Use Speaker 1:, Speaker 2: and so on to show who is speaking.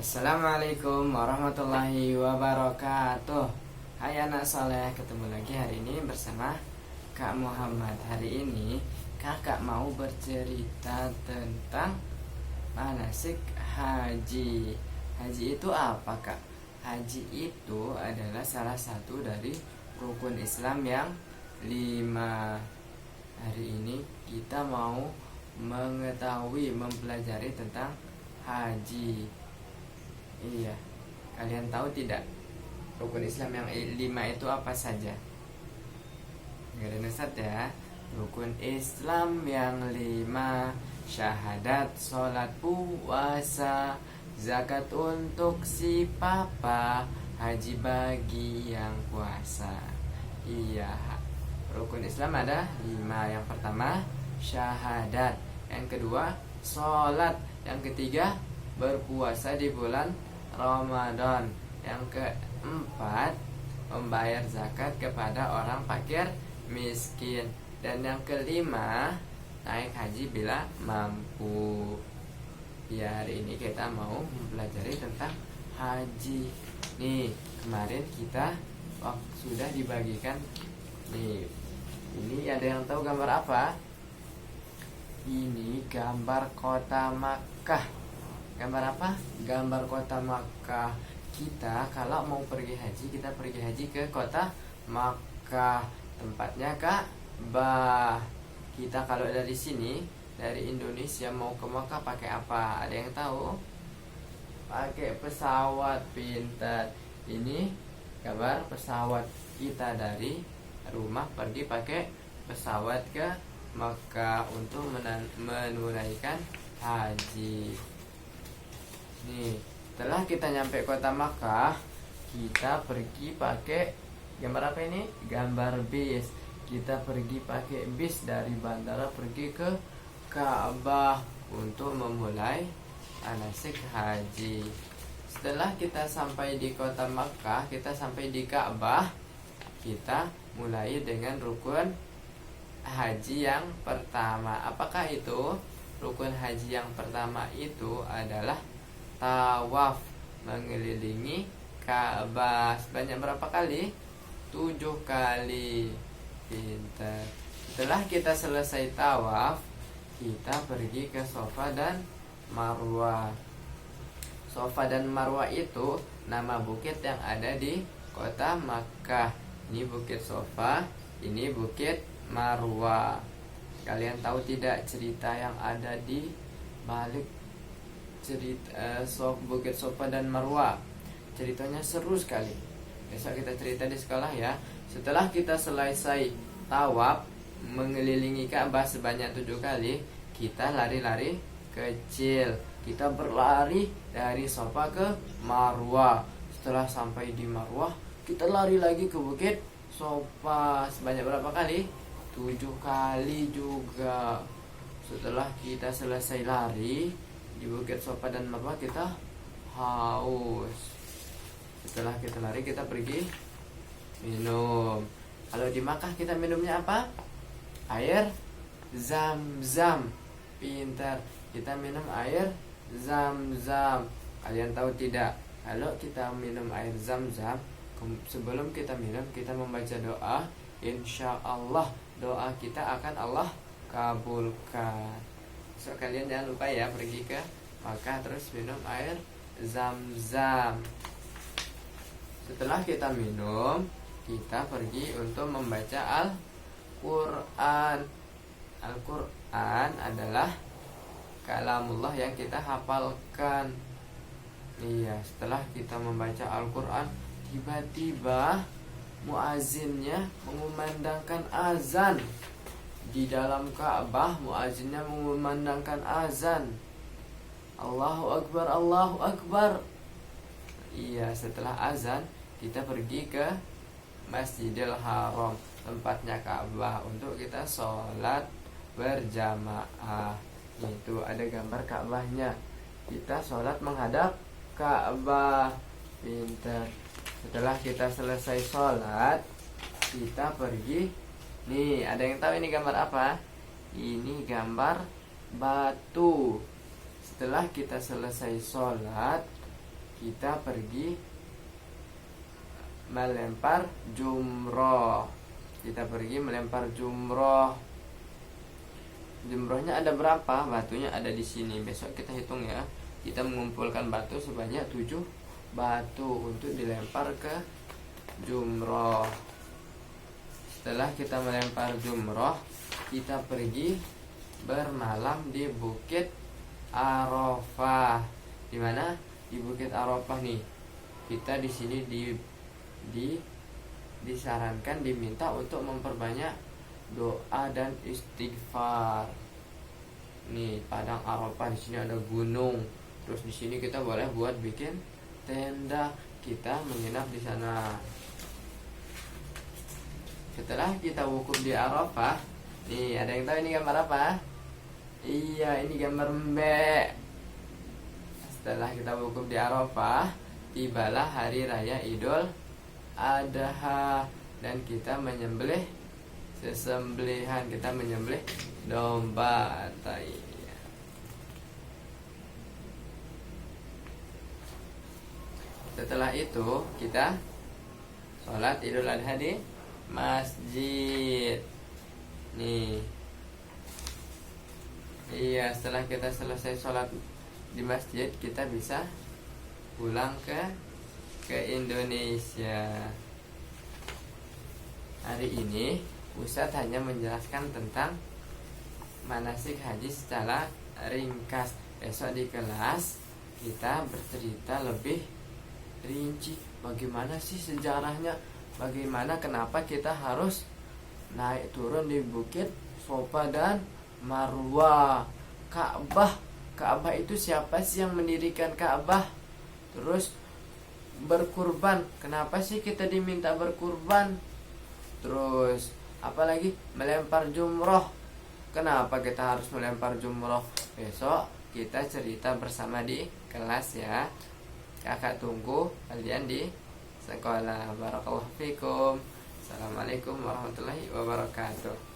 Speaker 1: Assalamualaikum warahmatullahi wabarakatuh. Hai anak soleh, ketemu lagi hari ini bersama Kak Muhammad. Hari ini kakak mau bercerita tentang manasik haji. Haji itu apa, Kak? Haji itu adalah salah satu dari rukun Islam yang 5. Hari ini kita mau mempelajari tentang haji. Iya, kalian tahu tidak rukun Islam yang 5 itu apa saja? Dengerin Ustaz ya. Rukun Islam yang 5: syahadat, sholat, puasa, zakat untuk si papa, haji bagi yang puasa. Iya, rukun Islam ada 5. Yang pertama syahadat, yang kedua sholat, yang ketiga berpuasa di bulan Ramadan, yang keempat membayar zakat kepada orang fakir miskin, dan yang kelima naik haji bila mampu. Ya, hari ini kita mau mempelajari tentang haji. Nih, kemarin kita sudah dibagikan. Nih, ini ada yang tahu gambar apa? Ini gambar kota Makkah. Gambar apa? Gambar kota Makkah. Kita kalau mau pergi haji, kita pergi haji ke kota Makkah. Tempatnya Ka'bah. Kita kalau dari sini, dari Indonesia mau ke Makkah pakai apa? Ada yang tahu? Pakai pesawat. Pintar. Ini gambar pesawat kita dari rumah pergi pakai pesawat ke Makkah untuk menunaikan haji. Nih, setelah kita nyampe kota Makkah, kita pergi pakai gambar apa ini? Gambar bis. Kita pergi pakai bis dari bandara pergi ke Ka'bah untuk memulai manasik haji. Setelah kita sampai di kota Makkah, kita sampai di Ka'bah, kita mulai dengan rukun haji yang pertama. Apakah itu? Rukun haji yang pertama itu adalah tawaf, mengelilingi Ka'bah. Sebanyak berapa kali? 7 kali. Pintar. Setelah kita selesai tawaf, kita pergi ke Safa dan Marwah. Safa dan Marwah itu nama bukit yang ada di kota Makkah. Ini bukit Safa, ini bukit Marwah. Kalian tahu tidak cerita yang ada di balik cerita bukit Safa dan Marwah? Ceritanya seru sekali. Besok kita cerita di sekolah ya. Setelah kita selesai tawaf mengelilingi Ka'bah sebanyak 7 kali, kita lari-lari kecil. Kita berlari dari Safa ke Marwah. Setelah sampai di Marwah, kita lari lagi ke bukit Safa. Sebanyak berapa kali? 7 kali juga. Setelah kita selesai lari di bukit Safa dan Marwah, kita haus. Setelah kita lari, kita pergi minum. Kalau di Makkah kita minumnya apa? Air Zam-Zam. Pintar. Kita minum air Zam-Zam. Kalian tahu tidak? Kalau kita minum air Zam-Zam, sebelum kita minum, kita membaca doa. Insya Allah doa kita akan Allah kabulkan. So, kalian jangan lupa ya pergi ke Makkah terus minum air Zam-Zam. Setelah kita minum, kita pergi untuk membaca Al-Quran. Al-Quran adalah kalamullah yang kita hafalkan. Iya, setelah kita membaca Al-Quran, tiba-tiba muazzinnya mengumandangkan azan. Di dalam Ka'bah, muazzinnya mengumandangkan azan. Allahu Akbar, Allahu Akbar. Iya, setelah azan kita pergi ke Masjidil Haram, tempatnya Ka'bah, untuk kita sholat berjamaah. Itu ada gambar Ka'bahnya. Kita sholat menghadap Ka'bah. Pintar. Setelah kita selesai sholat, kita pergi. Nih, ada yang tahu ini gambar apa? Ini gambar batu. Setelah kita selesai sholat, kita pergi melempar jumroh. Kita pergi melempar jumroh. Jumrohnya ada berapa? Batunya ada di sini. Besok kita hitung ya. Kita mengumpulkan batu sebanyak 7 batu untuk dilempar ke jumroh. Setelah kita melempar jumroh, kita pergi bermalam di Bukit Arafah. Di mana? Di Bukit Arafah nih. Kita di sini disarankan, diminta untuk memperbanyak doa dan istighfar. Nih, padang Arafah, di sini ada gunung. Terus di sini kita boleh buat bikin tenda, kita menginap di sana. Setelah kita wukuf di Arafah, nih ada yang tahu ini gambar apa? Iya, ini gambar mbek. Setelah kita wukuf di Arafah, tibalah hari raya Idul Adha dan kita menyembelih sesembelihan, kita menyembelih domba. Setelah itu kita sholat Idul Adha di masjid. Nih. Iya, setelah kita selesai sholat di masjid, kita bisa pulang ke Indonesia. Hari ini Ustadz hanya menjelaskan tentang manasik haji secara ringkas. Besok di kelas kita bercerita lebih rinci bagaimana sih sejarahnya, bagaimana kenapa kita harus naik turun di bukit Safa dan Marwah. Ka'bah itu siapa sih yang mendirikan Ka'bah? Terus berkurban, kenapa sih kita diminta berkurban? Terus apalagi melempar jumroh, kenapa kita harus melempar jumroh? Besok kita cerita bersama di kelas ya. Kakak tunggu kalian di sekolah. Barakallahu fikum. Assalamualaikum warahmatullahi wabarakatuh.